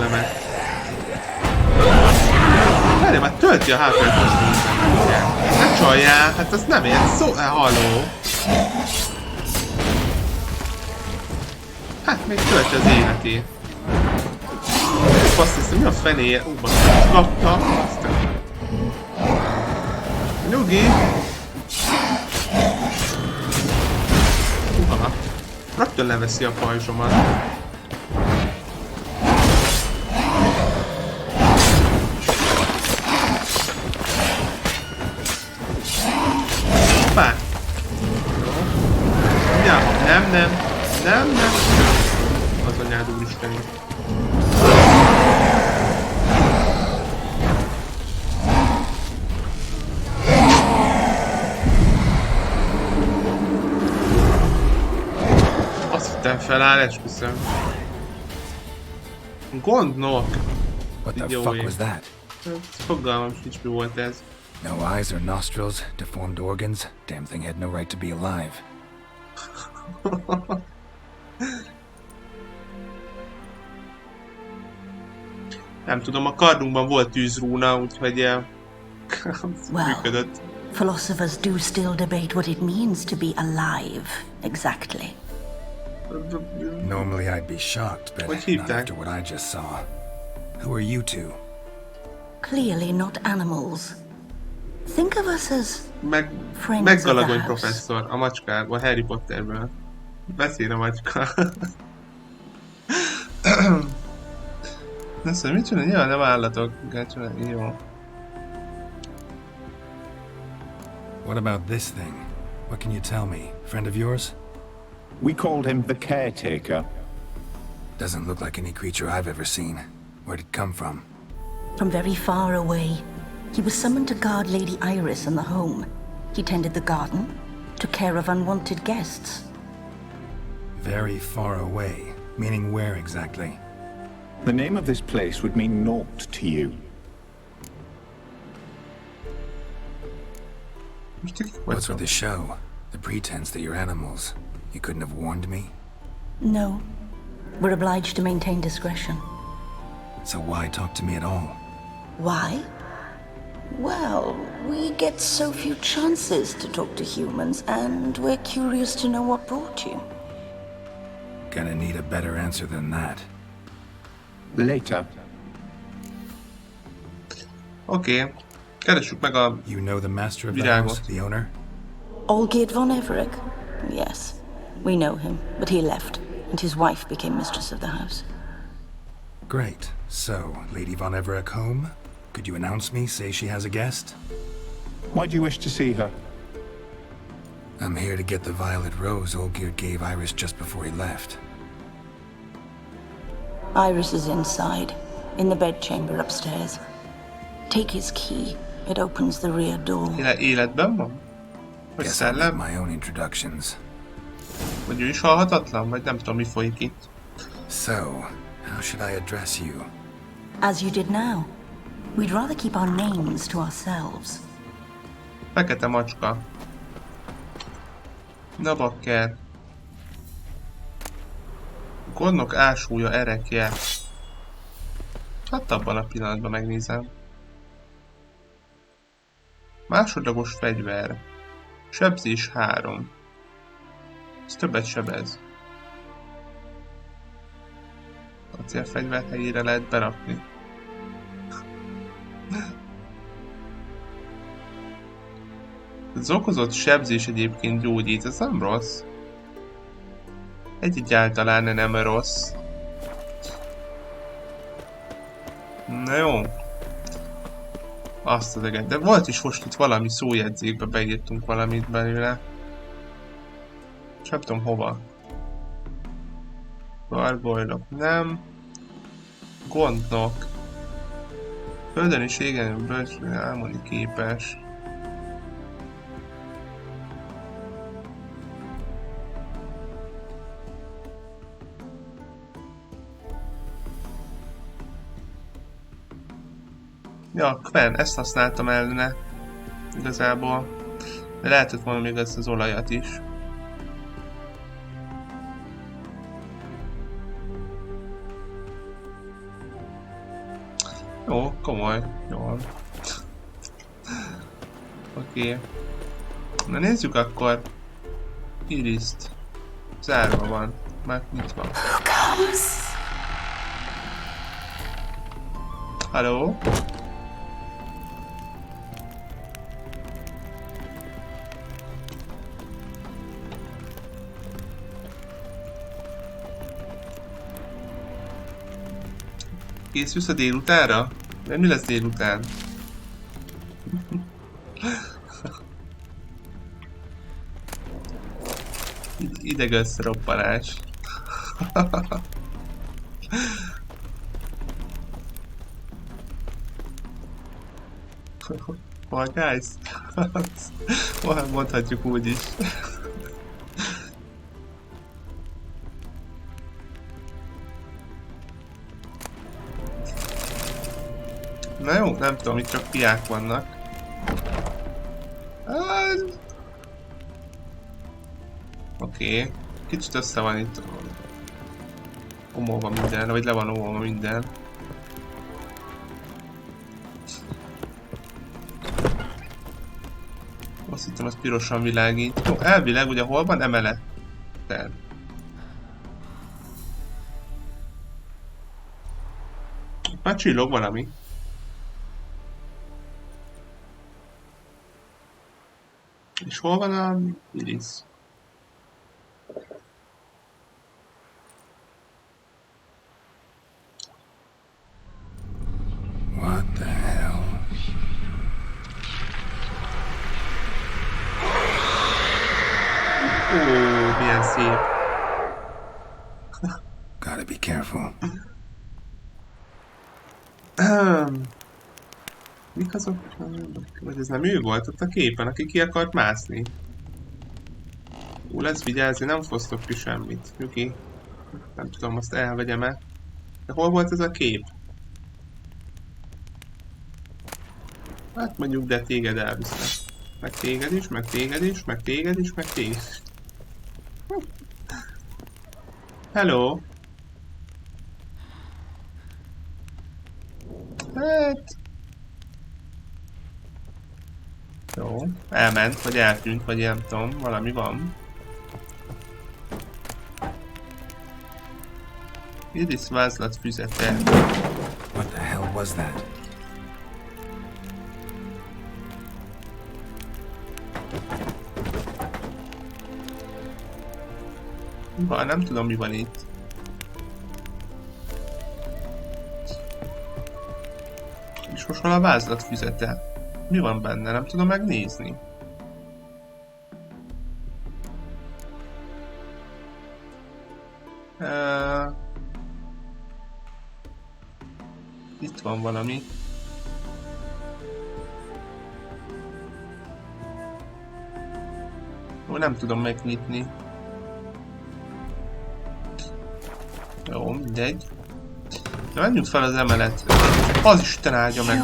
golemet. Várj, már tölti a HP-t most mindent. Ne csaljál, hát azt nem ért szó... Halló. Hát még tölti az életét. Azt hiszem, mi a fenéje? Basszus, kapta. Aztán... Nyugi. Uha. Rögtön leveszi a pajzsomat. Hoppá. Nem. Az anyád úristeni. Azt hittem feláll, esküszöm. Gondnok. What the fuck was that? Fogalmam sincs, mi volt ez. No eyes or nostrils, deformed organs. Damn thing had no right to be alive. Nem tudom, a kardunkban volt tűzrúna, úgyhogy működött. Philosophers do still debate what it means to be alive, exactly. Normally I'd be shocked, but not after what I just saw. Who are you two? Clearly not animals. Think of us as Meggalagony professzor, a macskából, Harry Potterből. Beszél a macska. Azt mondja, mit csinálni? Ja, nem állatok. Jó. What about this thing? What can you tell me? Friend of yours? We called him the caretaker. Doesn't look like any creature I've ever seen. Where'd it come from? From very far away. He was summoned to guard Lady Iris and the home. He tended the garden, took care of unwanted guests. Very far away? Meaning where exactly? The name of this place would mean naught to you. What's with the show? The pretense that you're animals. You couldn't have warned me? No. We're obliged to maintain discretion. So why talk to me at all? Why? Well, we get so few chances to talk to humans, and we're curious to know what brought you. Gonna need a better answer than that. Later. Okay. Keressük meg a You know the master of the house, the owner? Olgierd von Everec? Yes. We know him, but he left, and his wife became mistress of the house. Great. So, Lady von Everec home? Could you announce me, say she has a guest? Why do you wish to see her? I'm here to get the violet rose Olgierd gave Iris just before he left. Iris is inside, in the bedchamber upstairs. Take his key. It opens the rear door. Életben van? Vagy Guess I'll make szellem? my own introductions. Vagy ő is halhatatlan? Vagy nem tudom, mi folyik itt. So, how should I address you? As you did now. We'd rather keep our names to ourselves. Fekete macska. Na bakker. Gondok ásúlya erekje. Hát abban a pillanatban megnézem. Másodlagos fegyver. Sebzés 3. Ez többet sebez. A célfegyvert helyére lehet berakni. Az okozott sebzés egyébként gyógyít, ez nem rossz. Egyáltalán nem rossz. Na jó. Azt az eget. De volt is most itt valami szójegyzékbe, beírtunk valamit belőle. És nem tudom hova. Gargoylok, nem. Gondnok. Földön is égen bölcsön álmodni képes. Ja, Quen, ezt használtam ellene. Igazából. De lehetett volna még ezt az olajat is. Jó, komoly. Jól. Oké. Na nézzük akkor. Iriszt. Zárva van. Már nyitva. Halló? Készülsz a délutánra? De mi lesz délután? Ideg összeroppanás. Fall Guys? Mondhatjuk úgy is. Na jó, nem tudom, itt csak piák vannak. Oké. Kicsit össze van itt omolva minden, vagy le van omolva minden. Azt hittem, az pirosan világít. Jó, elvileg ugye hol van? Emeleten. Már csillog valami. És hol van a Iris? What the hell? Ó, milyen szép. Gotta be careful. Mik azok? Vagy ez nem ő volt ott a képen, aki ki akart mászni? Lesz vigyázni, nem fosztok ki semmit. Nyugi. Nem tudom, azt elvegyem-e. De hol volt ez a kép? Hát mondjuk, de téged elvisznek. Meg téged is, meg téged is, meg téged is, meg téged is. Hello! Hát... Jó, elment, vagy eltűnt, vagy nem tudom, valami van. Iris vázlat füzete. What the hell was that? Nem tudom, mi van itt. És most hol a vázlat füzete? Mi van benne? Nem tudom megnézni. Itt van valami. Ó, nem tudom megnyitni. Jó, mindegy. De menjünk fel az emeletre. Az Isten áldja meg.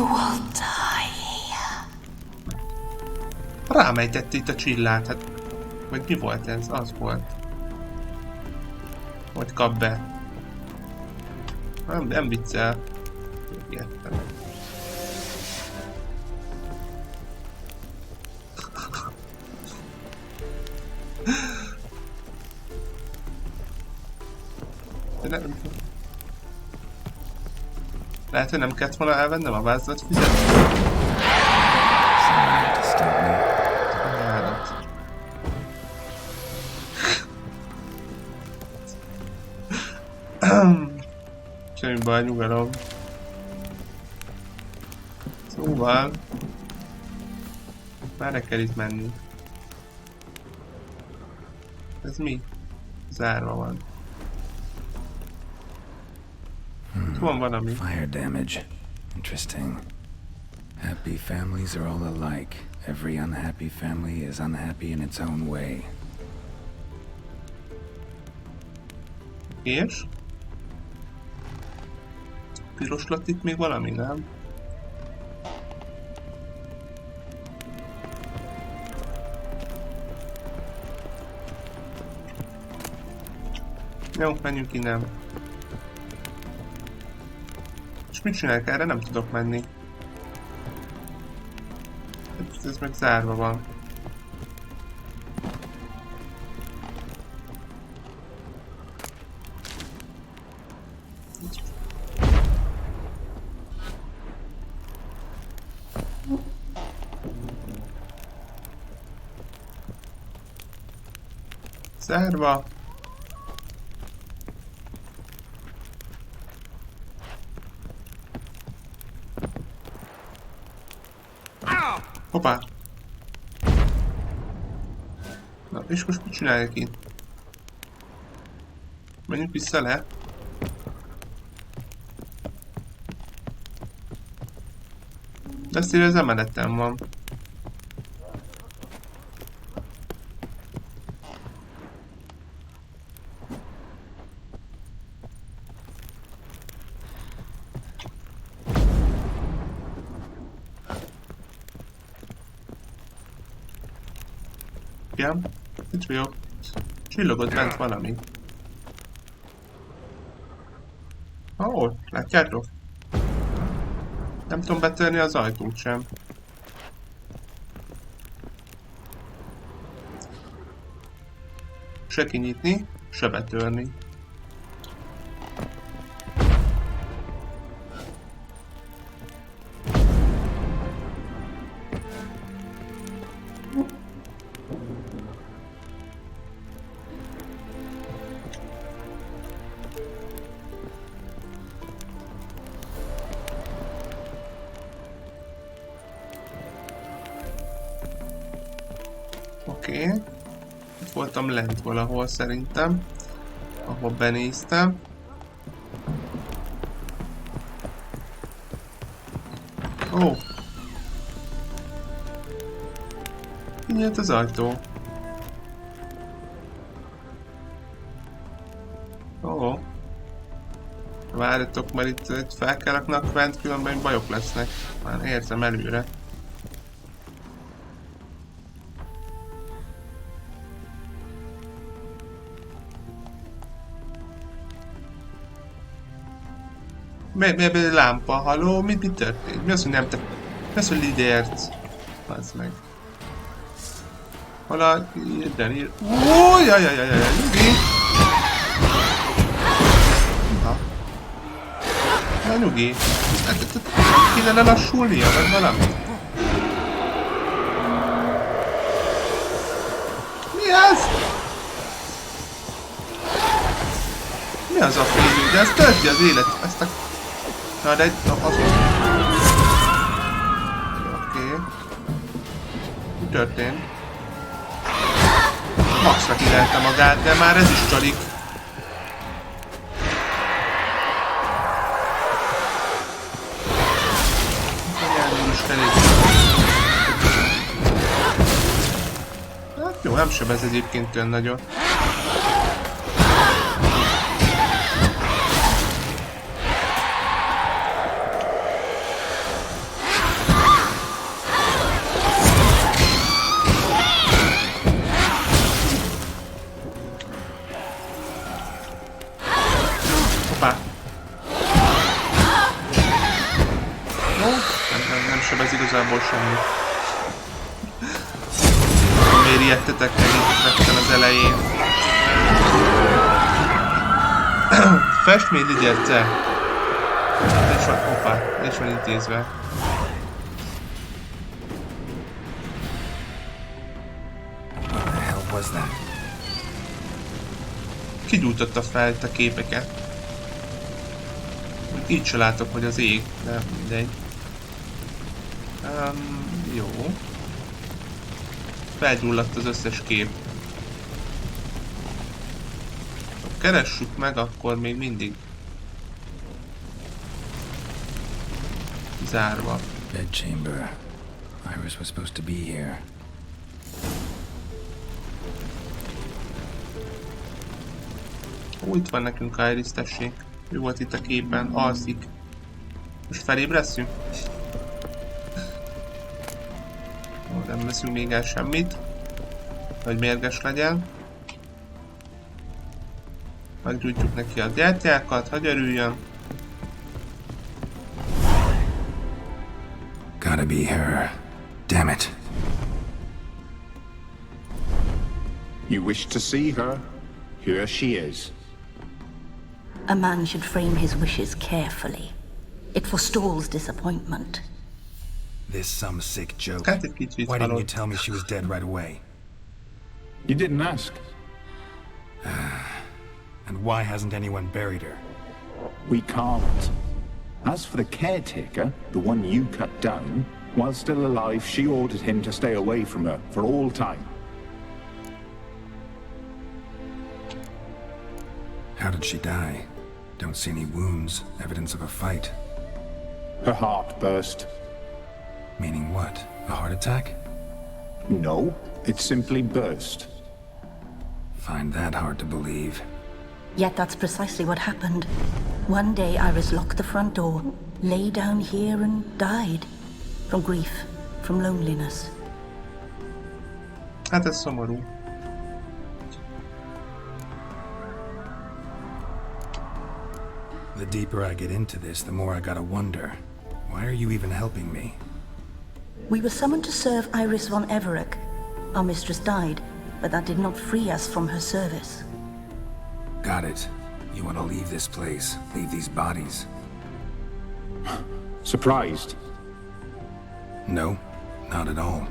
Rámejtette itt a csillát, hát... Vagy mi volt ez? Az volt. Vagy kap be. Nem viccel. Értem. De nem... Lehet, hogy nem kellett volna elvennem a vázlat fizetni? Semmi baj, nyugalom. Szóval... Merre kell itt menni? Ez mi? Zárva van. Itt van valami. Fire damage. Interesting. Happy families are all alike. Every unhappy family is unhappy in its own way. És? Piros lett itt még valami, nem? Jó, menjünk innen. És És mit csinálják? Erre nem tudok menni. Ez meg zárva van. Zárva. Hoppá! Na, és most mit csinálják itt? Menjünk vissza le. De ezt írja, az emeleten van. Igen, itt vagyok. Csillogott bent valami. Ó, látjátok? Nem tudom betörni az ajtót sem. Se kinyitni, se betörni. Oké. Itt voltam lent valahol szerintem. Ahol benéztem. Ó. Kinyílt az ajtó. Ó. Várjatok, mert itt fel kell raknak fent, különben bajok lesznek. Már érzem előre. Mi lámpa? Halló? Mi történt? Mi az, hogy nem te... Mi az, hogy lidért? Az meg. Hol a... Ír... Ó, jajajajajaj, nyugi! Na. Na, nyugi. Kéne lelassulnia, vagy valami? Mi ez? Mi az a félő? De ez tölti az élet... Ezt a... Na, de egy... Az... Oké. Mi történt? Maxra kilelte magát, de már ez is csalik. Hát jó, nem sebez egyébként olyan nagyon. Ez igazából semmi. Miért ijedtetek meg itt rögtön az elején? Festmény ligyerce! És van, hoppá, és van intézve. What the hell was that? Ki gyújtotta fel itt a képeket? Így se látok, hogy az ég, de mindegy. Jó. Felgyulladt az összes kép. Keressük meg, akkor még mindig. Zárva. Bed chamber. Iris was supposed to be here. Ó, itt van nekünk Iris, tessék. Ő volt itt a képen, alszik. Most felébreszünk? Nem veszünk még el semmit, hogy mérges legyen. Meggyújtjuk neki a gyertyákat, hogy örüljön. gotta be her. Damn it. You wish to see her? Here she is. A man should frame his wishes carefully. It forestalls disappointment. This some sick joke. Hát egy kicsit Why didn't you halott. tell me she was dead right away? You didn't ask. And why hasn't anyone buried her? We can't. As for the caretaker, the one you cut down, while still alive, she ordered him to stay away from her for all time. How did she die? Don't see any wounds, evidence of a fight. Her heart burst. Meaning what? A heart attack? No, it simply burst. Find that hard to believe. Yet that's precisely what happened. One day Iris locked the front door, lay down here and died. From grief, from loneliness. Hát ez szomorú. The deeper I get into this, the more I gotta wonder. Why are you even helping me? We were summoned to serve Iris von Everett. Our mistress died, but that did not free us from her service. Got it. You want to leave this place, leave these bodies. Surprised? No, not at all.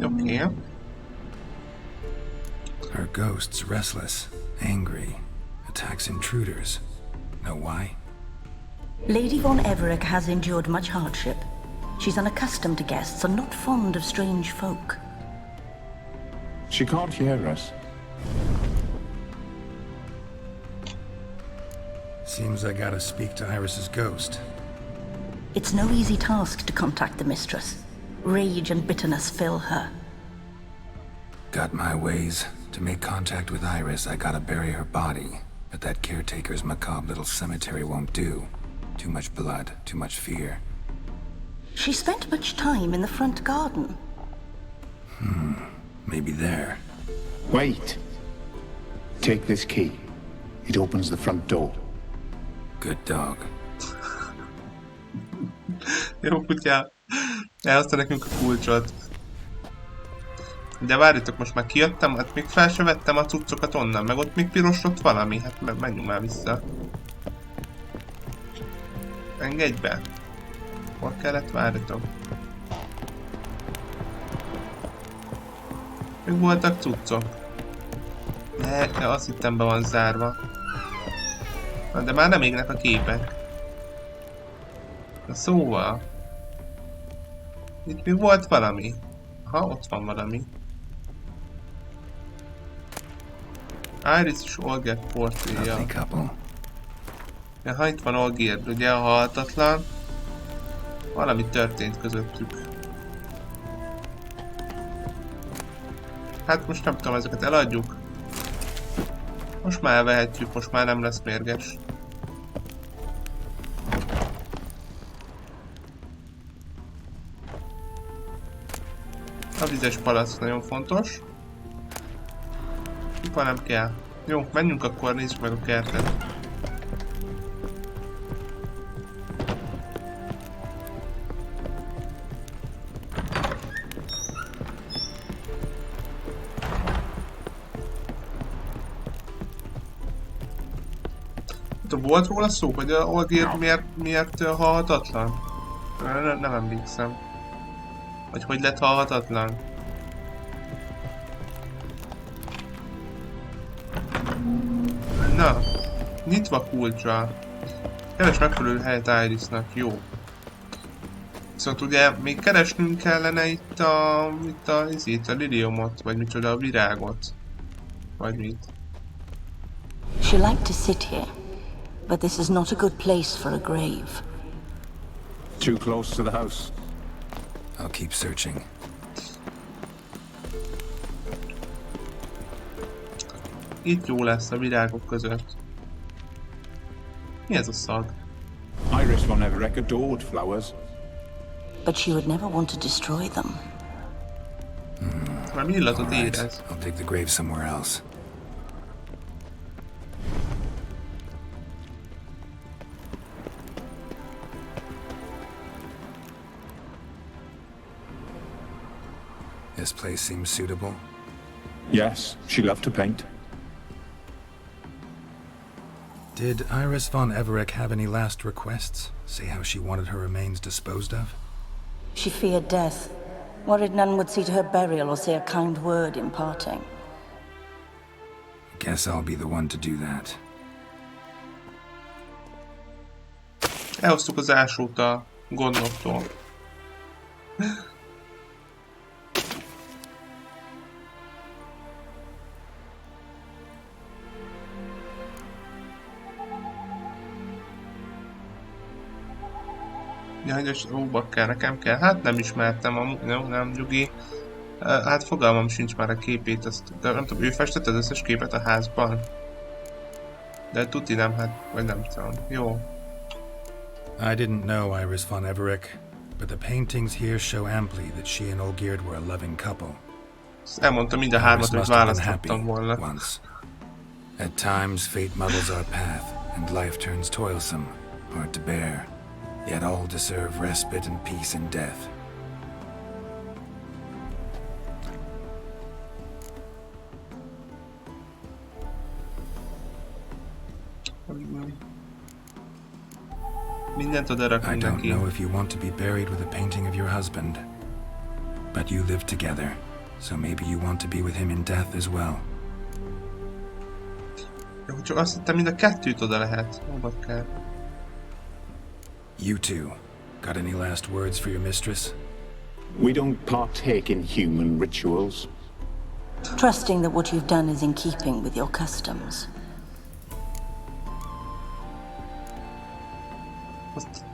Oké. Her ghost's restless, angry, attacks intruders. Know why? Lady von Everett has endured much hardship. She's unaccustomed to guests and not fond of strange folk. She can't hear us. Seems I gotta speak to Iris's ghost. It's no easy task to contact the mistress. Rage and bitterness fill her. Got my ways. To make contact with Iris, I gotta bury her body. But that caretaker's macabre little cemetery won't do. Too much blood, too much fear. She spent much time in the front garden. Maybe there. Wait. Take this key. It opens the front door. Good dog. Jó kutya. Elhozta nekünk a kulcsot. De várjatok, most már kijöttem, hát még fel se vettem a cuccokat onnan, meg ott még pirosodott valami, hát menjünk már vissza. Engedj be! Hol kellett várjatok? Még voltak cuccok. De azt hittem be van zárva. Na, de már nem égnek a képek. Na szóval... Itt még volt valami. Ha, ott van valami. Iris és Olger portréja. Lovely couple. Ja, ha itt van Olger, ugye a halhatatlan. Valami történt közöttük. Hát most nem tudom, ezeket eladjuk. Most már elvehetjük, most már nem lesz mérges. A vizes palack nagyon fontos. Kupa nem kell. Jó, menjünk akkor, nézzük meg a kertet. Volt róla szó, hogy a Olgir miért halhatatlan? Nem emlékszem. Vagy hogy lett halhatatlan? Na, nyitva kulcsa. Keres megfelelő helyet Irisnak, jó. Viszont ugye még keresnünk kellene itt a liliomot, vagy micsoda, a virágot. Vagy mit. She liked to sit here, but this is not a good place for a grave. Too close to the house. I'll keep searching. Itt jó lesz a virágok között. Mi ez a szag? Iris von Everett adored flowers. But she would never want to destroy them. Már mi illatot Alright, érez? I'll dig the grave somewhere else. This place seems suitable. Yes, she loved to paint. Did Iris von Everec have any last requests? Say how she wanted her remains disposed of? She feared death, worried none would see to her burial or say a kind word in parting. Guess I'll be the one to do that. Elhoztuk az ásót a gondnoktól. Jányos, bakker, nekem kell. Hát nem ismertem, nem nyugi. Hát fogalmam sincs már a képét, azt, de nem tudom, ő festette az összes képet a házban? De tuti nem, hát, vagy nem tudom. Jó. I didn't know Iris von Everec, but the paintings here show amply that she and Olgierd were a loving couple. Elmondtam mind a hármat, hogy választottam volna. Once. At times, fate muddles our path, and life turns toilsome, hard to bear. Yet all deserve respite and peace in death. Mindent odarak I don't mindenki. know if you want to be buried with a painting of your husband, but you live together, so maybe you want to be with him in death as well. Csak azt hittem, mind a kettőt oda lehet. Hova kell? You two, got any last words for your mistress? We don't partake in human rituals. Trusting that what you've done is in keeping with your customs.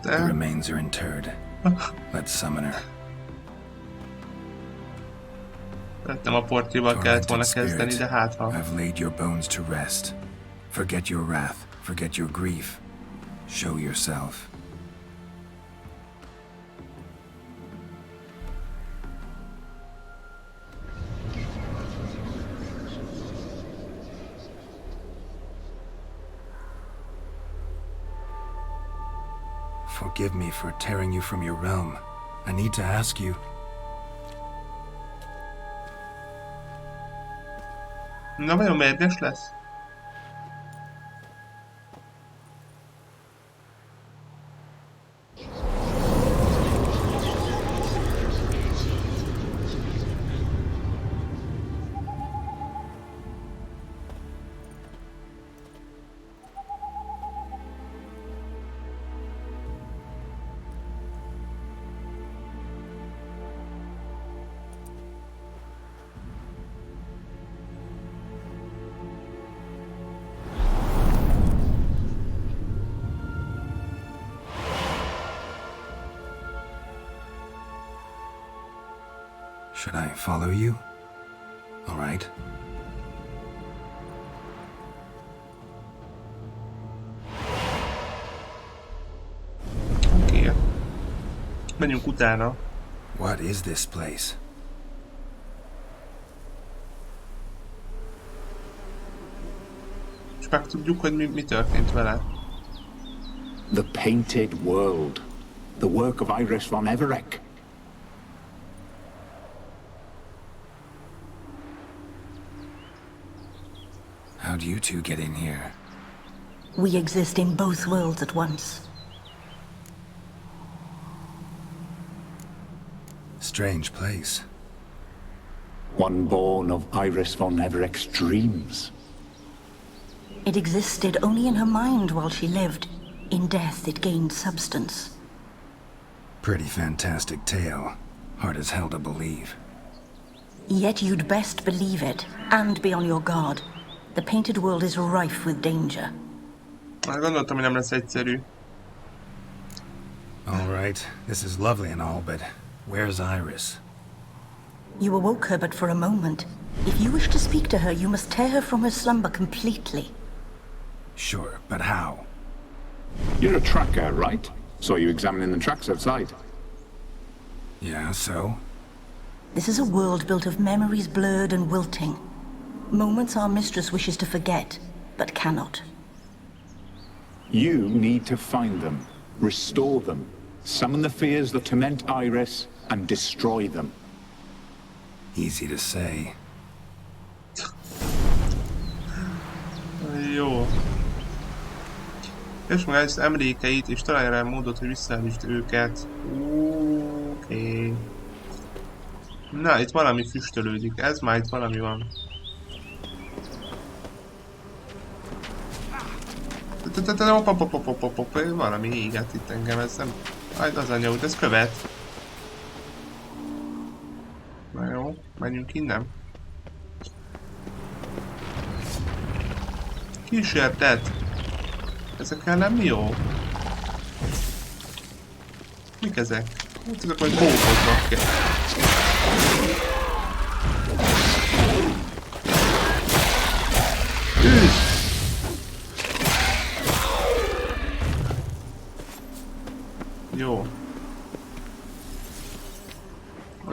The remains are interred. Let's summon her. Nem a portréval kellett volna Tormented kezdeni, spirit, de hát ha. I've laid your bones to rest. Forget your wrath, forget your grief. Show yourself. Forgive me for tearing you from your realm. I need to ask you. Na vajon mérges lesz? Should I follow you? All right. Oké. Menjünk utána. What is this place? És megtudjuk, hogy mi történt vele. The painted world. The work of Iris von Everec. How'd you two get in here? We exist in both worlds at once. Strange place. One born of Iris von Everec's dreams. It existed only in her mind while she lived. In death, it gained substance. Pretty fantastic tale. Hard as hell to believe. Yet you'd best believe it, and be on your guard. The painted world is rife with danger. Már gondoltam, hogy nem lesz egyszerű. All right, this is lovely and all, but where's Iris? You awoke her but for a moment. If you wish to speak to her, you must tear her from her slumber completely. Sure, but how? You're a tracker, right? Saw you examining the tracks outside. Yeah, so? This is a world built of memories blurred and wilting. Moments our mistress wishes to forget, but cannot. You need to find them, restore them, summon the fears that torment Iris, and destroy them. Easy to say. Jó. És meg az emlékeit, és találj rá módot, hogy visszaállítsd őket. Oké. Na, itt valami füstölődik. Ez már itt valami van. Valami éget itt engem, ez nem... Az anyja út, ez követ. Na jó, menjünk innen. Kísértet! Ezek ellen mi jó? Mik ezek? Úgy tudok, hogy bókodnak kell. Üsd! Jó.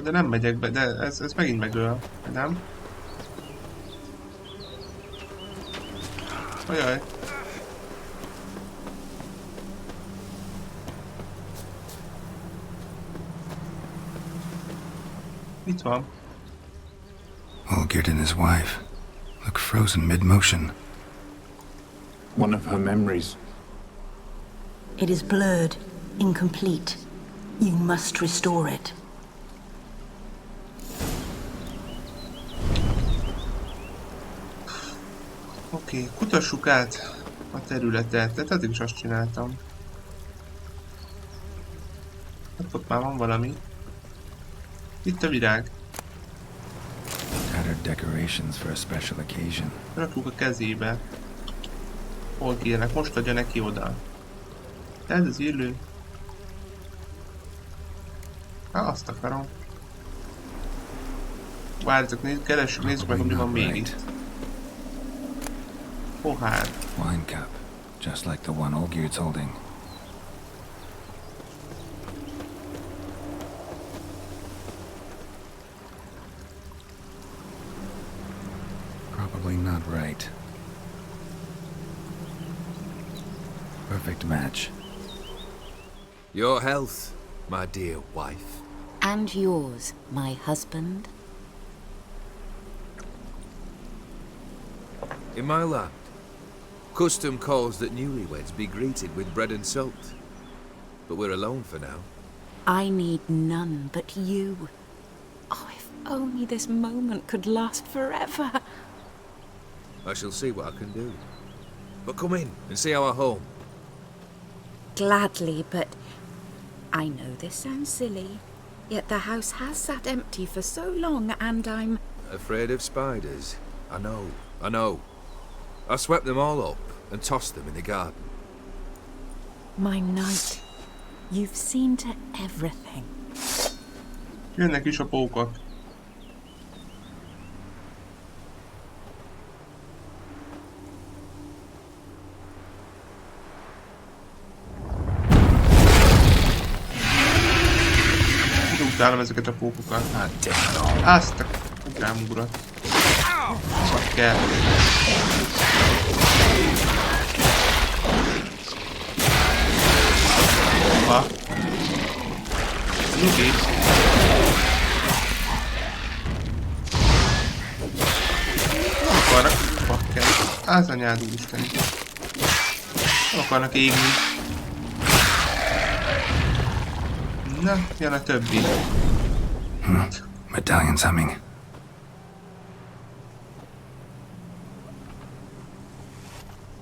De nem megyek be, de ez megint megöl, nem? Ajaj. Itt van. Olgerd and his wife look frozen mid-motion. One of her memories. It is blurred, incomplete. You must restore it. Oké, kutassuk át a területet. Tehát eddig is azt csináltam. Hát ott már van valami. Itt a virág. Tattered decorations for a special occasion. Rakjuk a kezébe. Hol kérnek? Most adja neki oda. Ez az illő. Azt akarom. Várjatok, keressük, nézzük meg, hogy mi van még itt. Pohár. Wine cup, just like the one Olgerd's holding. Probably not right. Perfect match. Your health, my dear wife. And yours, my husband. In my land, custom calls that newlyweds be greeted with bread and salt. But we're alone for now. I need none but you. Oh, if only this moment could last forever. I shall see what I can do. But come in and see our home. Gladly, but I know this sounds silly, yet the house has sat empty for so long and I'm... Afraid of spiders? I know. I swept them all up and tossed them in the garden. My knight, you've seen to everything. Jönnek is a pókok. Utálom ezeket a pókokat. Azt a ugrám ugrott. Csak kell. Hoppa. Nyugi. Nem akarnak. Bakker. Az anyád úristen. Nem akarnak égni. Na, jön a többi. Medallion's humming.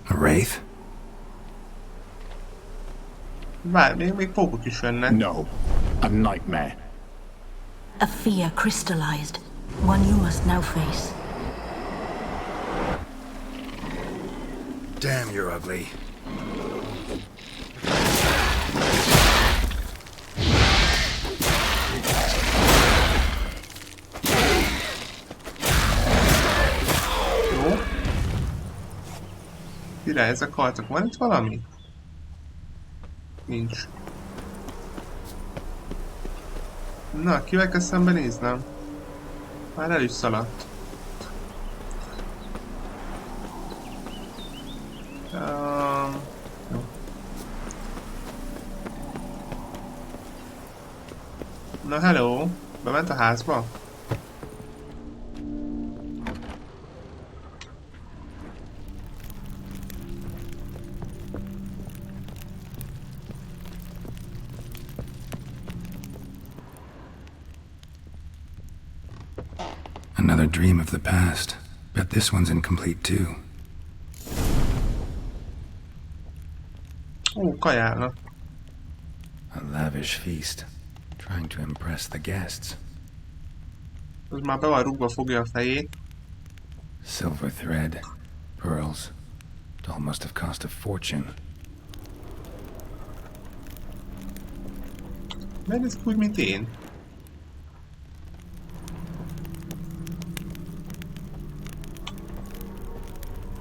A wraith? Várj, még pókok is jönnek. No, a nightmare. A fear crystallized, one you must now face. Damn, you're ugly. Jó. Király, ezek haltak. Van itt valami? Nincs. Na, kivel kell szembenéznem? Már el is szaladt. Jó. Na, hello! Bement a házba? dream of the past. Bet this one's incomplete too. Ó, kajálnak. A lavish feast, trying to impress the guests. Az már be van rúgva, fogja a fejét. Silver thread, pearls. It all must have cost a fortune. Megnéz úgy, mint én.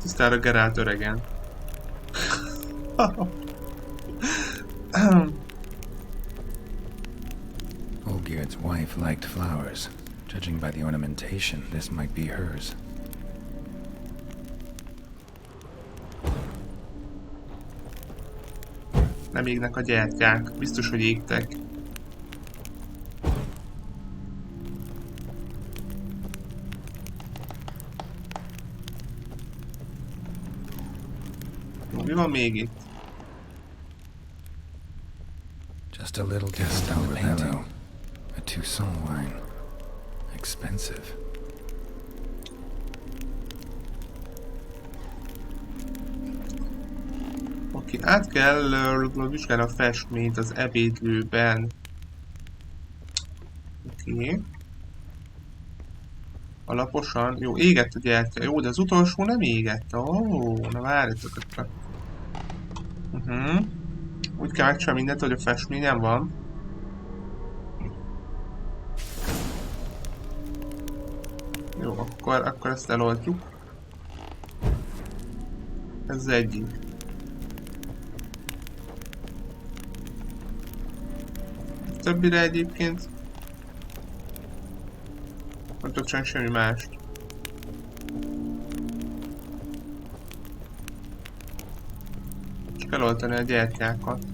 Tisztára Gerált öregen. Olgierd's wife liked flowers. Judging by the ornamentation, this might be hers. Nem égnek a gyertyák. Biztos, hogy égtek. Mi van még itt? Just a little guest on the painting. A Toussaint wine. Expensive. Oké, át kell vizsgálni a festményt az ebédlőben. Oké. Alaposan. Jó, égett a gyertya. Jó, de az utolsó nem égett. Ó, na várjatok akkor. Úgy kell megcsinálni mindent, hogy a festményen van. Jó, akkor ezt eloltjuk. Ez az egyik. Többire egyébként nem tudok csinálni semmi mást. Csak eloltani a gyertyákat.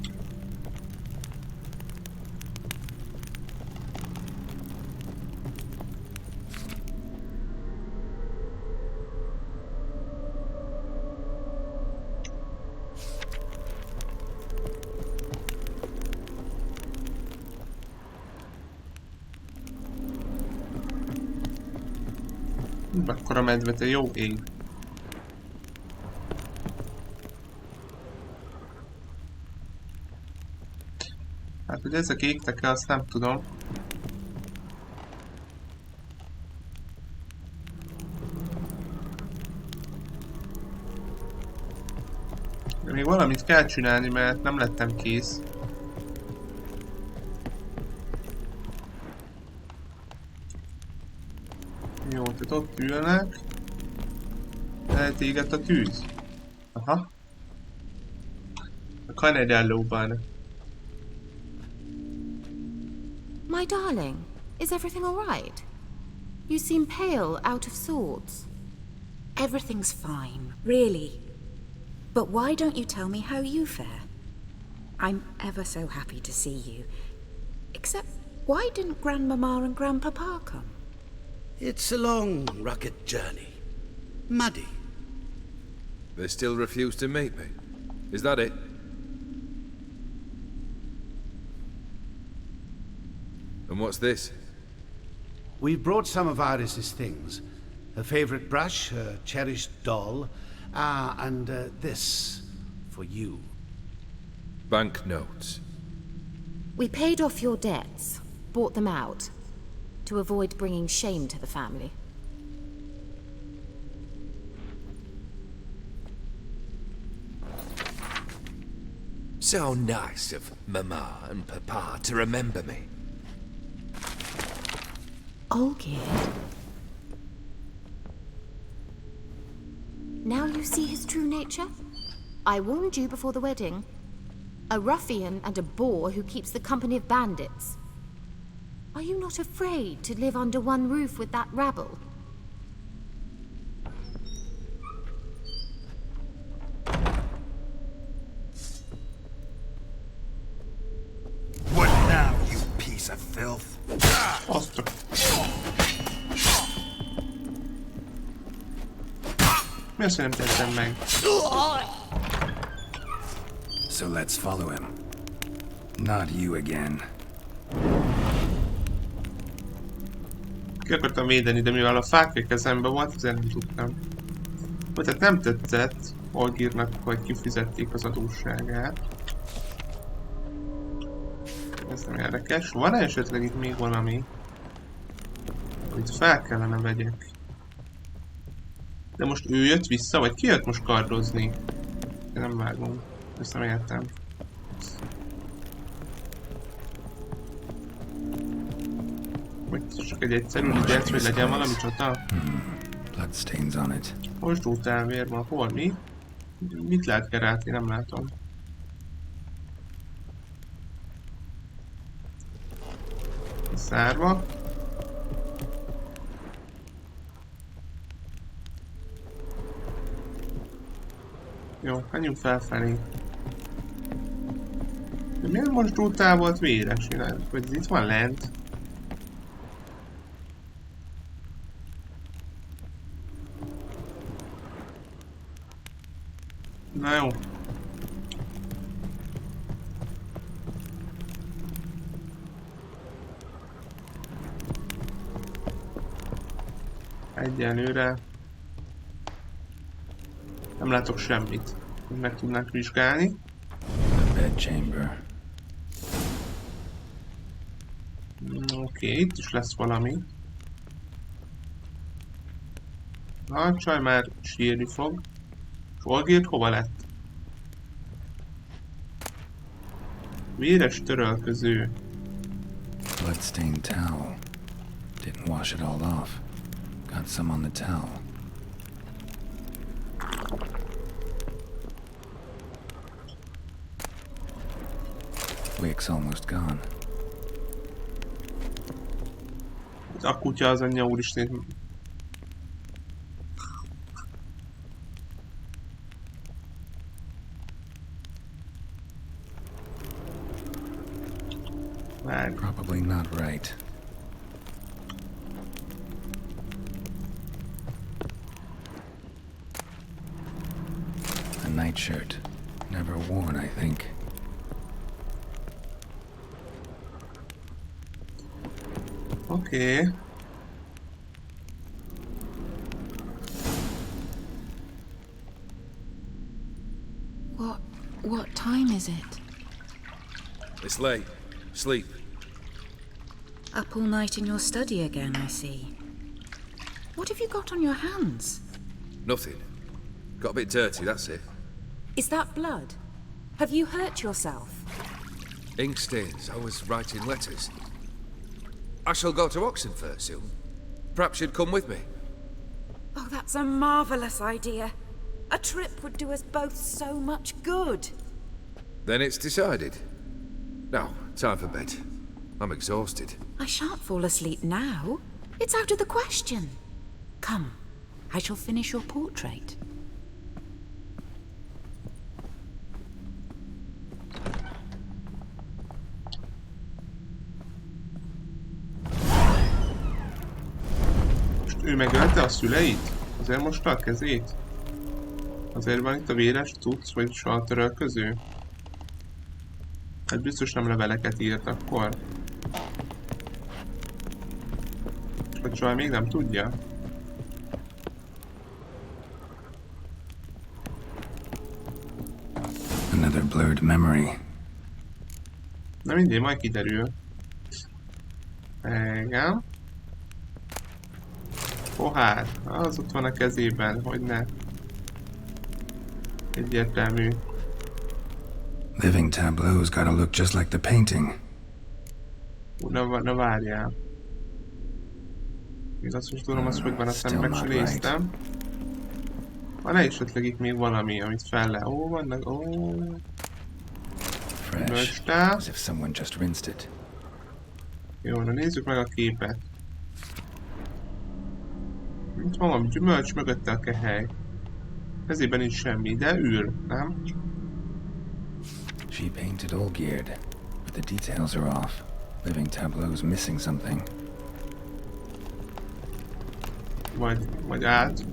Akkor a medve, te jó ég. Hát, hogy ezek égtek-e, azt nem tudom. De még valamit kell csinálni, mert nem lettem kész. Jó, tehát ott ülnek. Eltégett a tűz. Aha. A kanedellóban. My darling, is everything all right? You seem pale, out of sorts. Everything's fine, really. But why don't you tell me how you fare? I'm ever so happy to see you. Except, why didn't Grandmama and Grandpapa come? It's a long, rugged journey. Muddy. They still refuse to meet me. Is that it? And what's this? We've brought some of Iris's things. Her favorite brush, her cherished doll, and this for you. Banknotes. We paid off your debts, bought them out, to avoid bringing shame to the family. So nice of Mama and Papa to remember me. Olgierd? Now you see his true nature? I warned you before the wedding. A ruffian and a boor who keeps the company of bandits. Are you not afraid to live under one roof with that rabble? What now, you piece of filth? Aztok. Mi azt, hogy nem tettem meg? So let's follow him. Not you again. Ki akartam védeni, de mivel a fákja kezembe volt, ezért nem tudtam. Vagy hát nem tetszett Olgírnak, hogy kifizették az adósságát. Ez nem érdekes. Van-e esetleg itt még valami, amit fel kellene vegyek? De most ő jött vissza, vagy ki jött most kardozni? Én nem vágom. Ezt nem értem. Vagy csak egy egyszerű lidert, hogy legyen valami csata? Bloodstains on it. Most útálvér van. Hol mi? Mit lehet kerálni? Nem látom. Szárva. Jó, menjünk felfelé. De miért most brutál volt véres? Hogy itt van lent? Na jó. Egyelőre nem látok semmit, hogy meg tudnánk vizsgálni. Bed chamber. Oké, itt is lesz valami. A csaj már sírni fog. Olgért hova lett? Véres törölköző. Bloodstained towel. Didn't wash it all off. Got some on the towel. Wick's almost gone. A kutya az anyja úristen. Probably not right. A nightshirt. Never worn, I think. Okay. What time is it? It's late. Sleep. Up all night in your study again, I see. What have you got on your hands? Nothing. Got a bit dirty, that's it. Is that blood? Have you hurt yourself? Ink stains. I was writing letters. I shall go to Oxenfurt soon. Perhaps you'd come with me. Oh, that's a marvellous idea. A trip would do us both so much good. Then it's decided. Now, time for bed. I'm exhausted. I shan't fall asleep now. It's out of the question. Come, I shall finish your portrait. Most ő megölte a szüleit? Azért mosta a kezét? Azért van itt a véres cucc, vagy soha törölköző? Hát biztos nem leveleket írt akkor. Vagy soha még nem tudja? Another blurred memory. Na mindegy, majd kiderül. Igen. Pohár. Az ott van a kezében, hogy ne. Egyértelmű. Living tableaus gotta look just like the painting. Na várjál. Még azt is tudom, azt hogy van a szemben, sem néztem. Van-e esetleg itt még valami, amit fel le... Ó, vannak... Ó... Fresh, as if someone just rinsed it. Jó, na nézzük meg a képet. Itt van valami gyümölcs mögötte a kehely. Kezében nincs semmi, de ül, nem? She painted all geared, but the details are off. Living tableau's missing something. Vagy át.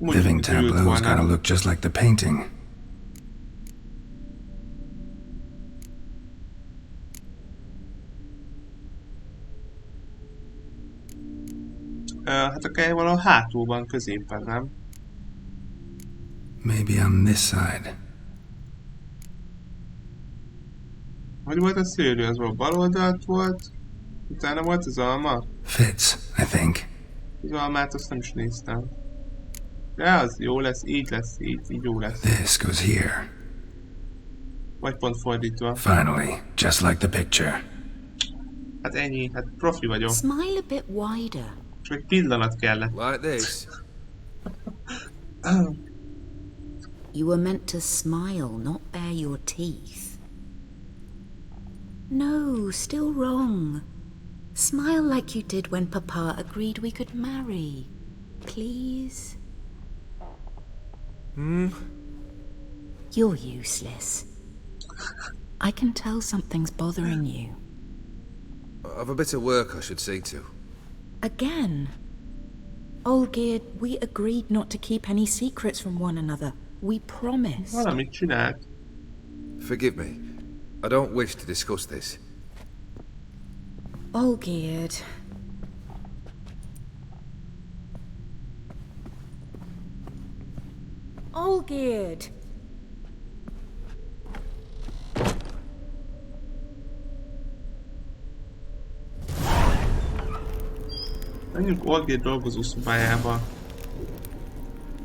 Living tableau's gotta look just like the painting. Hát akár valahol hátulban, középen, nem? Maybe on this side. Hogy volt a szőrű? Az volt bal oldalt volt. Utána volt az alma? Fits, I think. Az almát azt nem is néztem. De az jó lesz, így jó lesz. This goes here. Vagy pont fordítva. Finally, just like the picture. Hát ennyi, hát profi vagyok. Smile a bit wider. Csak egy pillanat kellett. Like this. You were meant to smile, not bare your teeth. No, still wrong. Smile like you did when Papa agreed we could marry. Please? You're useless. I can tell something's bothering you. I've a bit of work I should see to. Again? Olgerd, we agreed not to keep any secrets from one another. We promised. Valamit csinált. Forgive me. I don't wish to discuss this. Olgerd. Olgerd! Menjünk Olgerd dolgozó szobájába.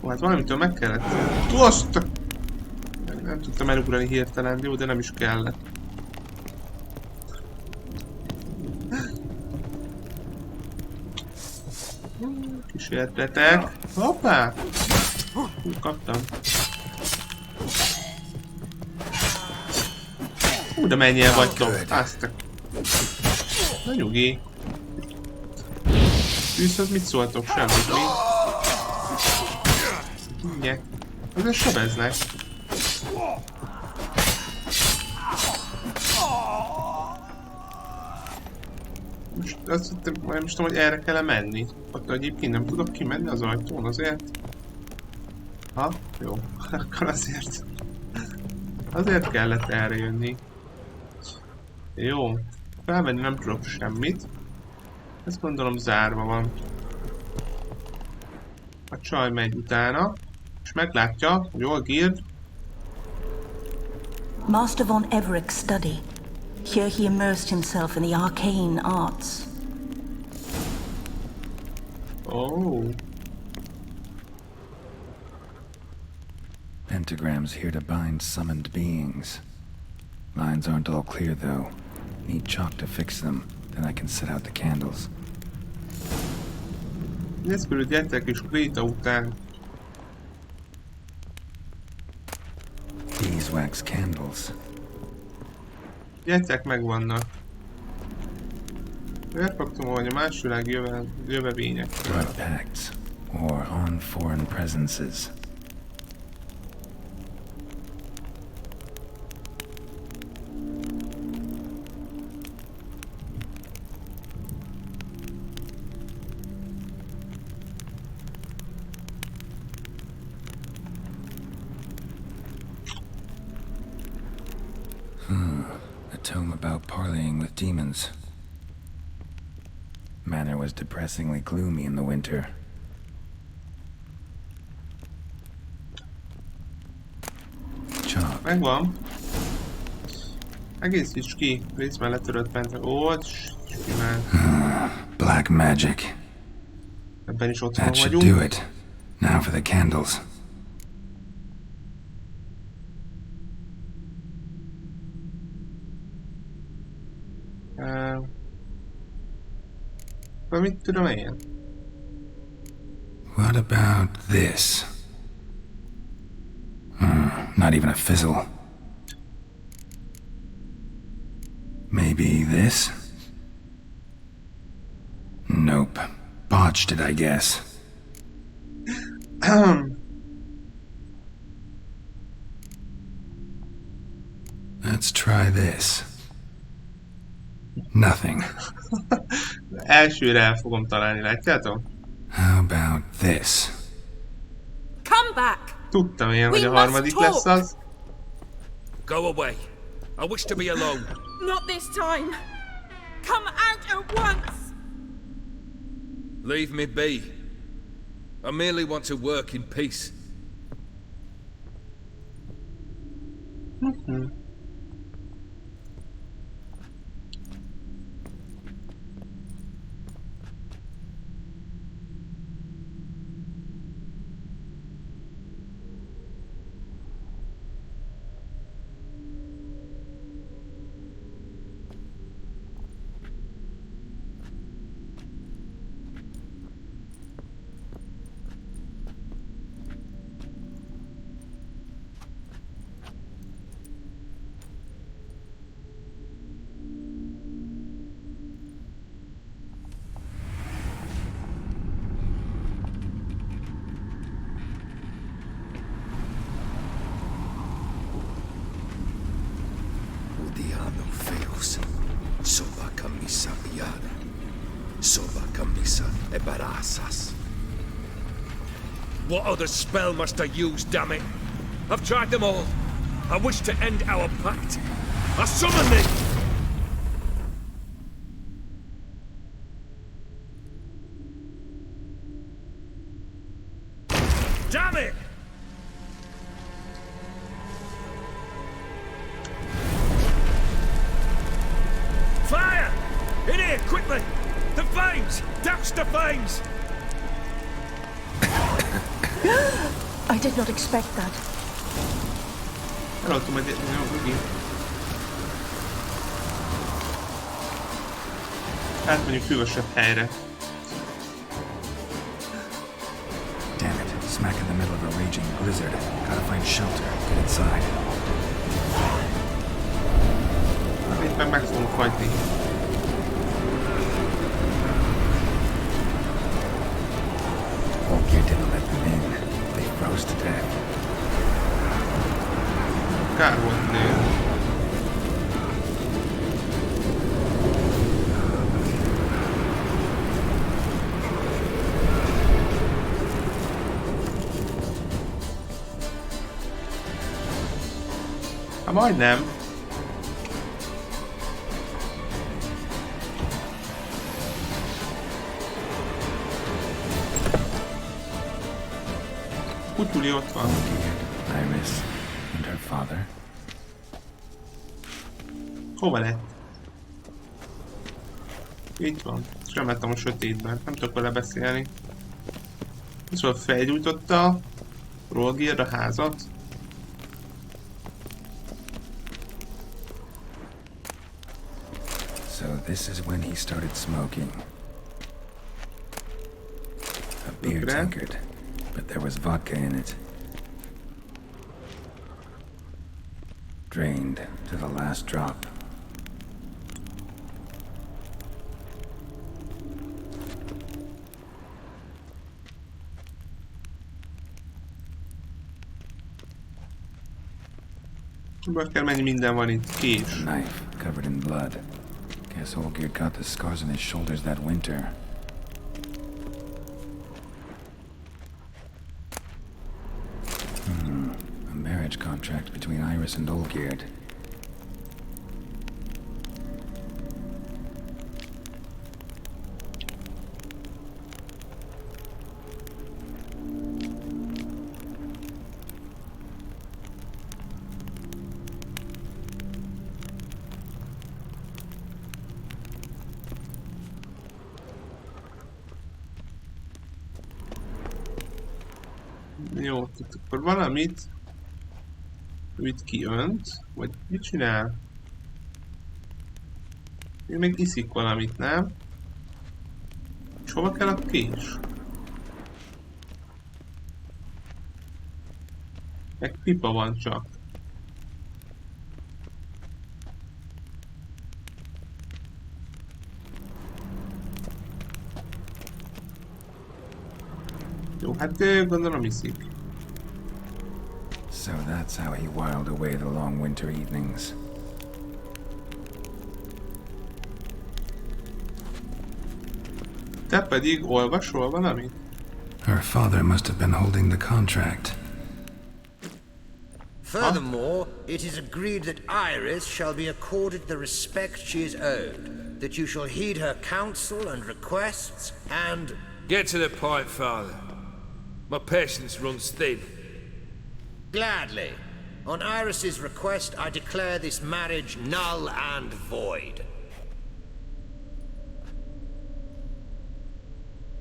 Ó, hát valamitől meg kellett. Azt! Nem tudtam elugrani hirtelen, jó, de nem is kellett. Kísértetek. Hoppá! Hú, kaptam. Hú, de mennyien vagytok. Azt a... Na nyugi. Tűzhöz mit szóltok? Semmit, mi? Mindjárt. Ezzel sebeznek. Most azt hittem, nem is tudom, hogy erre kell menni. Ott egyébként nem tudok kimenni az ajtón azért. Ha? Jó. Akkor azért. Azért kellett erre jönni. Jó. Felvenni nem tudok semmit. Ezt gondolom zárva van. A csaj megy utána. És meglátja, hogy Olgerd. Master von Everett's study. Here he immersed himself in the arcane arts. Oh. Pentagrams here to bind summoned beings. Lines aren't all clear though. Need chalk to fix them, then I can set out the candles. Nézd körül, gyertek és Kréta után. Beeswax candles. Gyertek megvannak. Elkaptam, hogy a más világ jövevényekről. Blood pacts, or on foreign presences. A tome about parleying with demons. Manor was depressingly gloomy in the winter. Chalk. Megvan. Egészíts ki. Rész mellett törött bent. Ó, simán. Black magic. Ebben is otthon That should vagyunk. do it. Now for the candles. Mit tudom én? What about this? Not even a fizzle. Maybe this? Nope. Botched it, I guess. Let's try this. Nothing. Elsőre el fogom találni, látjátok? How about this? Come back! Tudtam én, hogy a harmadik lesz az. Go away. I wish to be alone. Not this time! Come out at once! Leave me be. I merely want to work in peace. Odiano feos. Soba camisa liada. Soba camisa e barasas. What other spell must I use, damn it? I've tried them all. I wish to end our pact. I summon thee! Damn it! Fire! In here, quickly! The flames! Douse the flames! I did not expect that. Hallottam, hogy megint. Átmegyünk hűvösebb helyre. Damn it, smack in the middle of a raging blizzard. Gotta find shelter, get inside. Itt meg fogunk hagyni. Volkir didn't let them in. They froze to death. Kár volt nő. Hát majdnem. Kutuli ott van. Iris and her father. Hova lett? Itt van. És nem lettem a sötétben. Nem tudok vele beszélni. Szóval felgyújtotta Rolgir a házat. So this is when he started smoking. A beer Okay. tankard, but there was vodka in it. Drained to the last drop. Hova kell menni, minden van itt. Kés. Knife covered in blood. Guess Olgir got the scars on his shoulders that winter. A marriage contract between Iris and Olgird. Jó, tehát akkor valamit ő itt kiönt, vagy mit csinál? Ő még iszik valamit, nem? És hova kell a kés? Meg pipa van csak. Jó, hát gondolom iszik. So that's how he whiled away the long winter evenings. Te pedig olvasol valamit? Her father must have been holding the contract. Furthermore, it is agreed that Iris shall be accorded the respect she is owed, that you shall heed her counsel and requests, and Get to the point, Father. My patience runs thin. Gladly. On Iris's request, I declare this marriage null and void.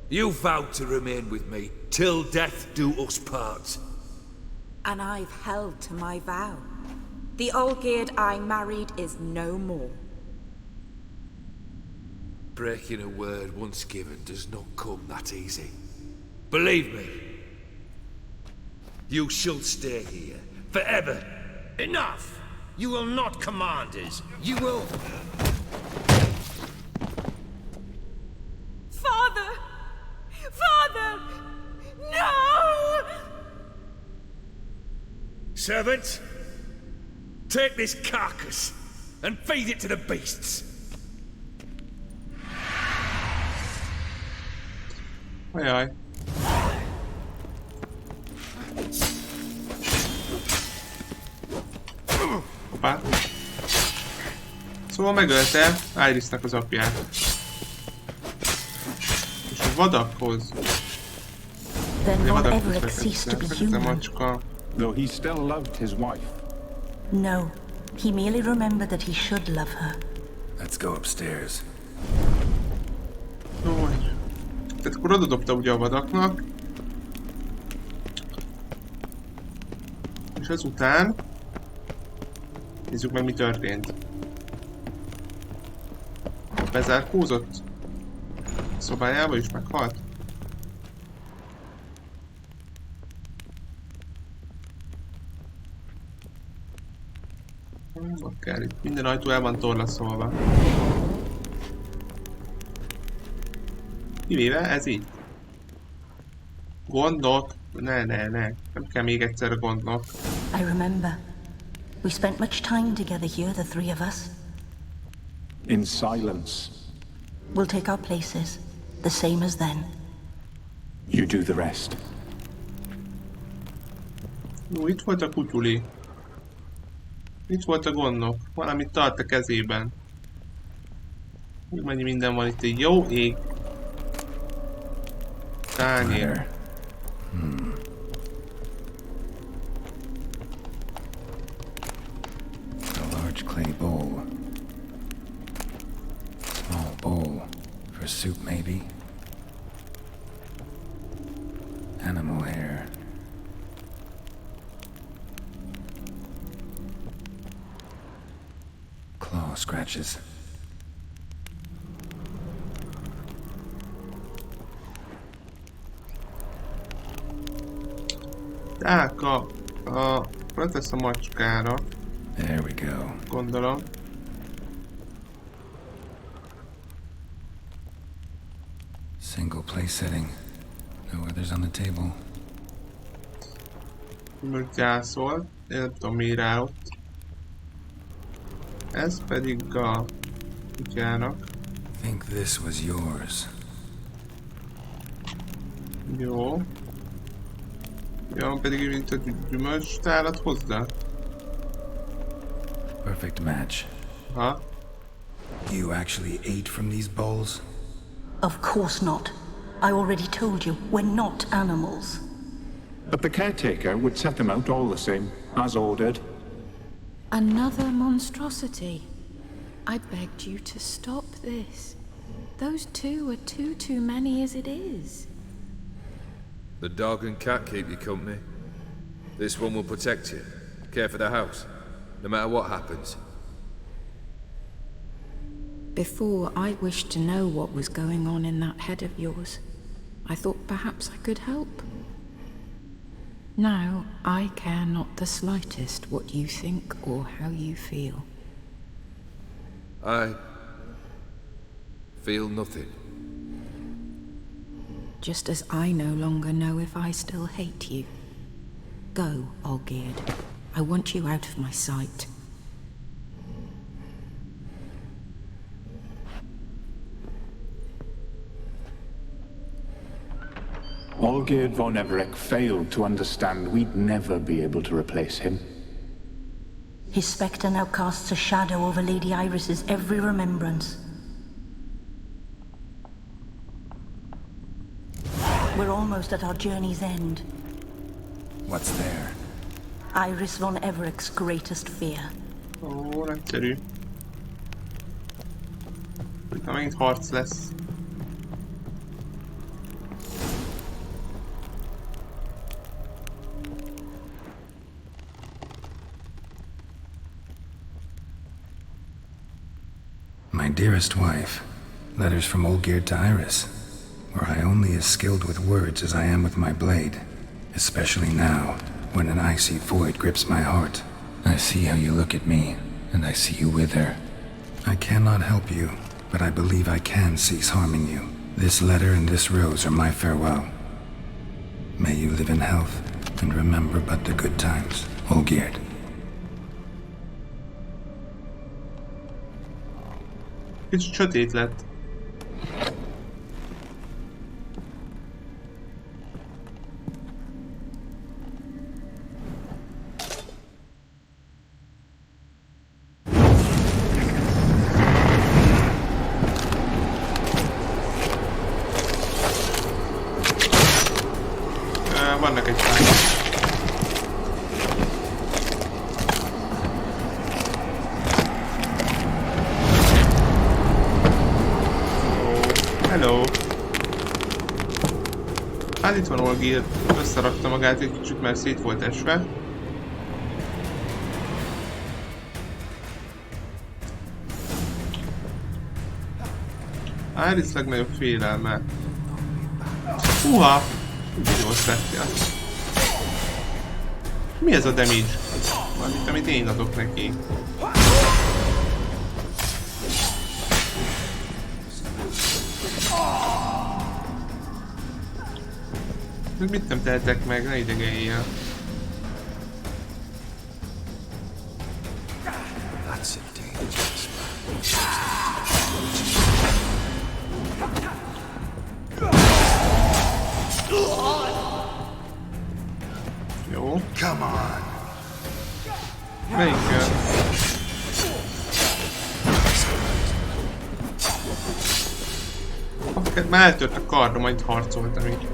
You vowed to remain with me till death do us part. And I've held to my vow. The Olgierd I married is no more. Breaking a word once given does not come that easy. Believe me. You shall stay here forever. Enough! You will not command us. You will... Father! Father! No! Servant, take this carcass and feed it to the beasts. Ajaj. Hoppá. Szóval megölte Irisnek az apját. És a vadakhoz. Then A Lord vadakhoz Everett ceased to be fekete human. macska. Though he still loved his wife. No, he merely remembered that he should love her. Let's go upstairs. Jó. Tehát akkor odadobta ugye a vadaknak. És ezután... Nézzük meg, mi történt. Bezárkózott a szobájába és meghalt. Ott kell itt. Minden ajtó el van torlaszolva. Kivéve ez így. Gondok. Ne. Nem kell még egyszer gondok. I remember. We spent much time together here, the three of us. In silence. We'll take our places, the same as then. You do the rest. Jó, itt volt a kutyuli. Itt volt a gondok. Valamit tart a kezében. Mennyi minden van itt, egy jó ég. Tányér. A large clay bowl. Small bowl. For soup, maybe? Animal hair. Claw scratches. Táka. Letesz a macskára. There we go. Gondolom. Single place setting. No others on the table. Most gyászol. Én nem tudom, mi rá ott. Ez pedig a kutyának. Think this was yours. Jó. Jó, pedig mint a gyümölcstálat hozzá. Perfect match. Ha? You actually ate from these bowls? Of course not. I already told you, we're not animals. But the caretaker would set them out all the same, as ordered. Another monstrosity. I begged you to stop this. Those two are too many as it is. The dog and cat keep you company. This one will protect you, care for the house, no matter what happens. Before, I wished to know what was going on in that head of yours. I thought perhaps I could help. Now, I care not the slightest what you think or how you feel. I feel nothing. Just as I no longer know if I still hate you. Go, Olgierd. I want you out of my sight. Olgierd von Everett failed to understand we'd never be able to replace him. His spectre now casts a shadow over Lady Iris's every remembrance. We're almost at our journey's end. What's there? Iris von Everett's greatest fear. Ó, nagyszerű. Na, megint harc lesz. My dearest wife, letters from Olgierd to Iris. Were I only as skilled with words as I am with my blade, especially now, when an icy void grips my heart. I see how you look at me, and I see you wither. I cannot help you, but I believe I can cease harming you. This letter and this rose are my farewell. May you live in health, and remember but the good times, Olgierd. Kicsit sötét lett. Vannak egy pár. Hello. Hát itt van Olgierd, összerakta magát egy kicsit, mert szét volt esve. Iris legnagyobb félelme. Húha! Videót vettél. Mi ez a damage? Valamit, amit én adok neki. Mit nem tehetek meg? Ne idegeljél. Jó. Melyikkel? Már eltört a kardom, majd harcoltam így.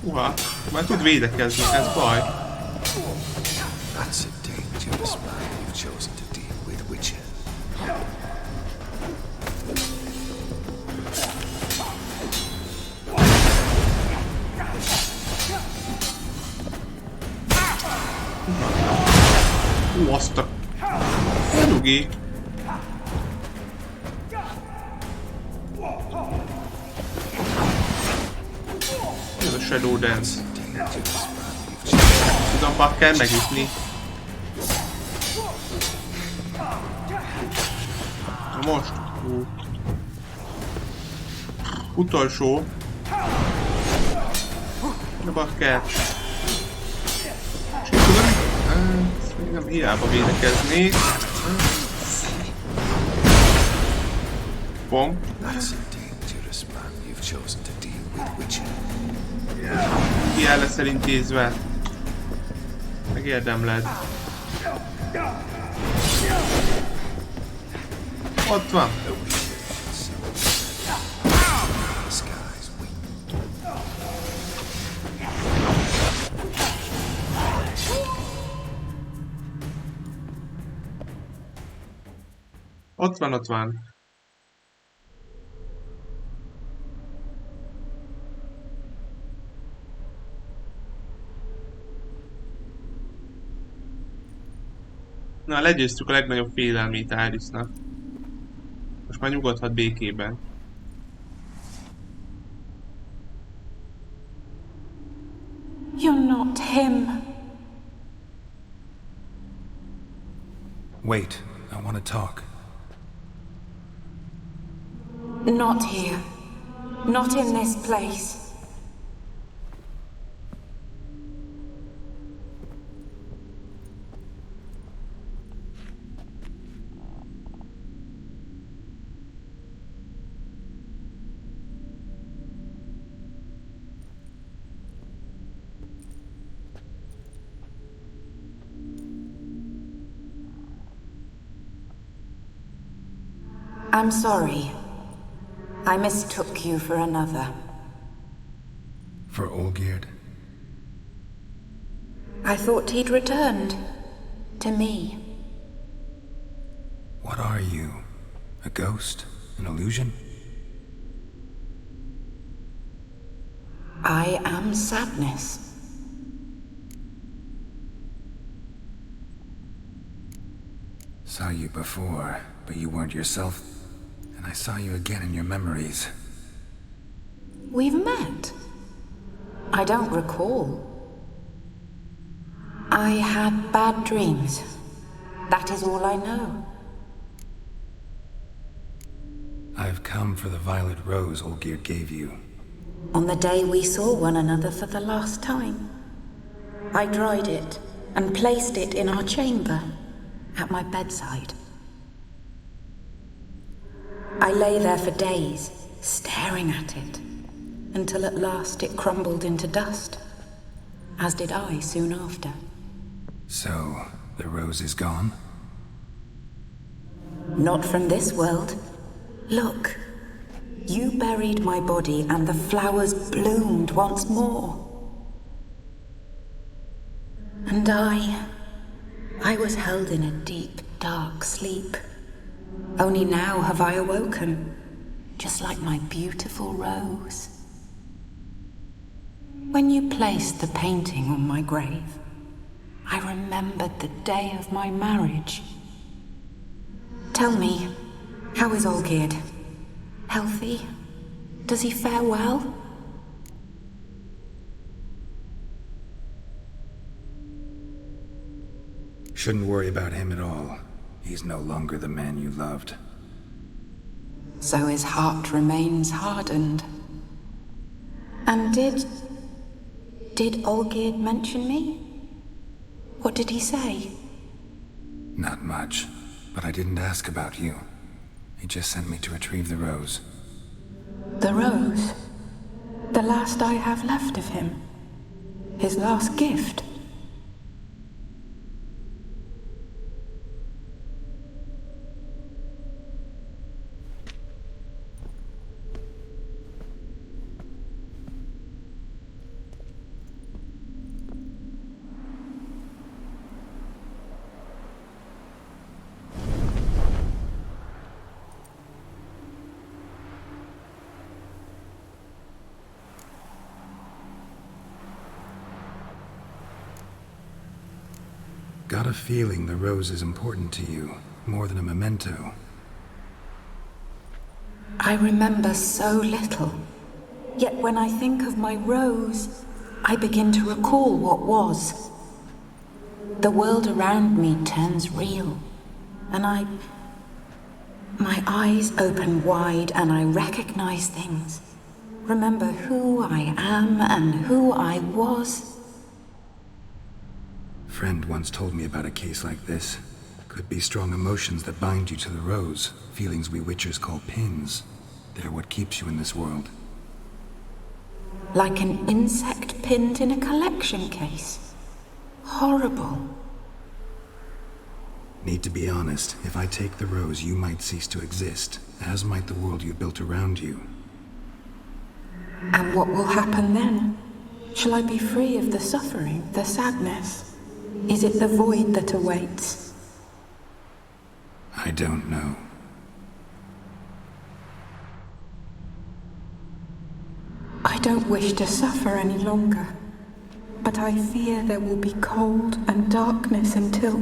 Uha, már tud védekezni, ez baj. That's a dangerous man you've chosen to deal with, Witcher. Azt a... Nyugi. Ez a Shadow Dance. Tudom, bak kell megütni. Na most. Utolsó. Na bak kell. És itt tudom, nem hiába védekeznék. Bom. Ki el lesz elintézve. Megérdemled. Ott van. Ott van, ott van. Na, legyőztük a legnagyobb félelmét Irisnak. Most már nyugodhat békében. You're not him. Wait, I want to talk. Not here. Not in this place. I'm sorry. I mistook you for another. For Olgierd? I thought he'd returned. To me. What are you? A ghost? An illusion? I am sadness. Saw you before, but you weren't yourself. And I saw you again in your memories. We've met? I don't recall. I had bad dreams. That is all I know. I've come for the violet rose Olgierd gave you. On the day we saw one another for the last time, I dried it and placed it in our chamber, at my bedside. I lay there for days, staring at it, until at last it crumbled into dust, as did I soon after. So, the rose is gone? Not from this world. Look, you buried my body and the flowers bloomed once more. And I was held in a deep, dark sleep. Only now have I awoken, just like my beautiful rose. When you placed the painting on my grave, I remembered the day of my marriage. Tell me, how is Olgierd? Healthy? Does he fare well? Shouldn't worry about him at all. He's no longer the man you loved. So his heart remains hardened. And did Olgierd mention me? What did he say? Not much, but I didn't ask about you. He just sent me to retrieve the rose. The rose? The last I have left of him? His last gift? Got a feeling the rose is important to you, more than a memento. I remember so little. Yet when I think of my rose, I begin to recall what was. The world around me turns real, and my eyes open wide and I recognize things. Remember who I am and who I was. Friend once told me about a case like this. Could be strong emotions that bind you to the rose, feelings we witchers call pins. They're what keeps you in this world. Like an insect pinned in a collection case. Horrible. Need to be honest, if I take the rose, you might cease to exist, as might the world you built around you. And what will happen then? Shall I be free of the suffering, the sadness? Is it the void that awaits? I don't know. I don't wish to suffer any longer, but I fear there will be cold and darkness until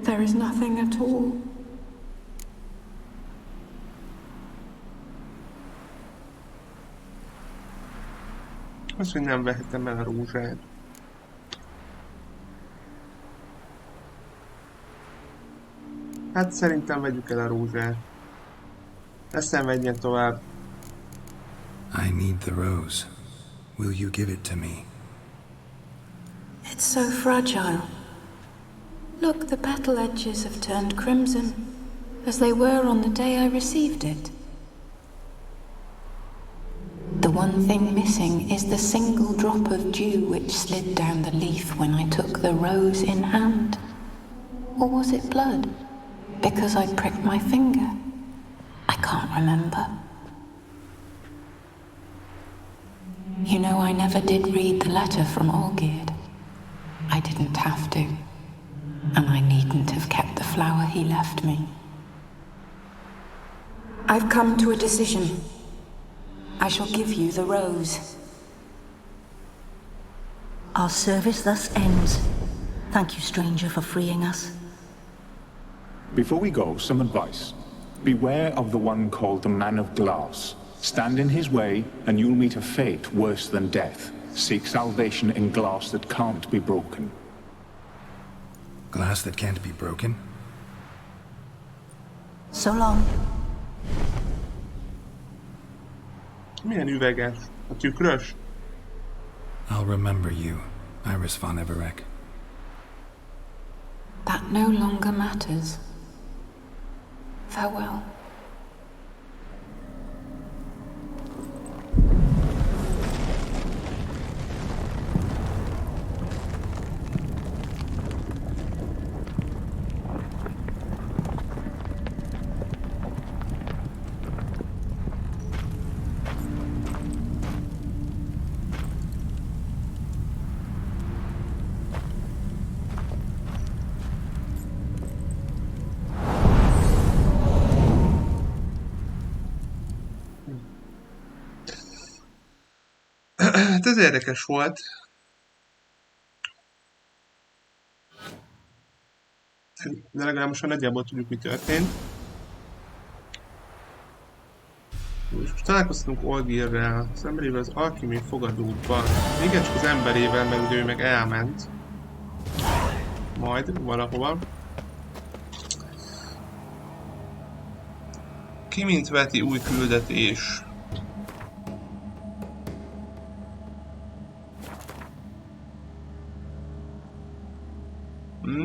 there is nothing at all. Az, hogy nem vehetem el a rózsát. Hát szerintem vegyük el a rózsát. Ne szenvedjen tovább. I need the rose. Will you give it to me? It's so fragile. Look, the petal edges have turned crimson, as they were on the day I received it. The one thing missing is the single drop of dew which slid down the leaf when I took the rose in hand. Or was it blood? Because I pricked my finger. can't remember. You know, I never did read the letter from Olgierd. I didn't have to. And I needn't have kept the flower he left me. I've come to a decision. I shall give you the rose. Our service thus ends. Thank you, stranger, for freeing us. Before we go, some advice. Beware of the one called the Man of Glass. Stand in his way, and you'll meet a fate worse than death. Seek salvation in glass that can't be broken. Glass that can't be broken? So long. Milyen üveges? A tükrös? I'll remember you, Iris von Everec. That no longer matters. Farewell. Hát ez érdekes volt. De legalább most nagyjából tudjuk, mi történt. És most találkoztunk Olgierdrel, az emberével az alkimi fogadóban. Igen, csak az emberével, mert ő meg elment. Majd valahova. Ki mint veti új küldetés.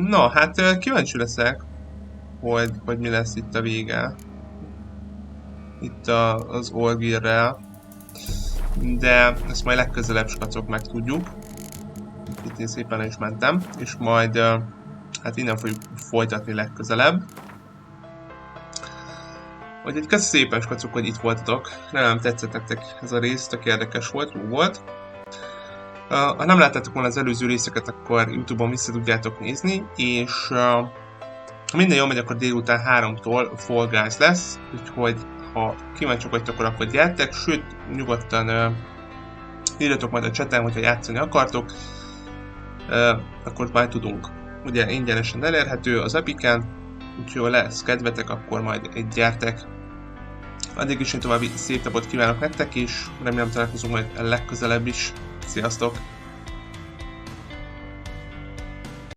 No, hát kíváncsi leszek, hogy mi lesz itt a vége. Itt az Olgierdrel. De ezt majd legközelebb, skacok, megtudjuk. Itt én szépen le is mentem, és majd hát innen fogjuk folytatni legközelebb. Úgyhogy köszi szépen, skacok, hogy itt voltatok. Remélem tetszett nektek ez a rész, tök érdekes volt, jó volt. Ha nem láttátok volna az előző részeket, akkor YouTube-on vissza tudjátok nézni, és ha minden jól megy, akkor délután 3-tól Fall Guys lesz, úgyhogy ha kíváncsiak vagytok, akkor gyertek, sőt, nyugodtan írjatok majd a chaten, hogyha játszani akartok, akkor majd tudunk. Ugye ingyenesen elérhető az Epiken, úgyhogy ha lesz kedvetek, akkor majd gyertek. Addig is én további szép napot kívánok nektek, és remélem találkozunk majd legközelebb is. Sziasztok!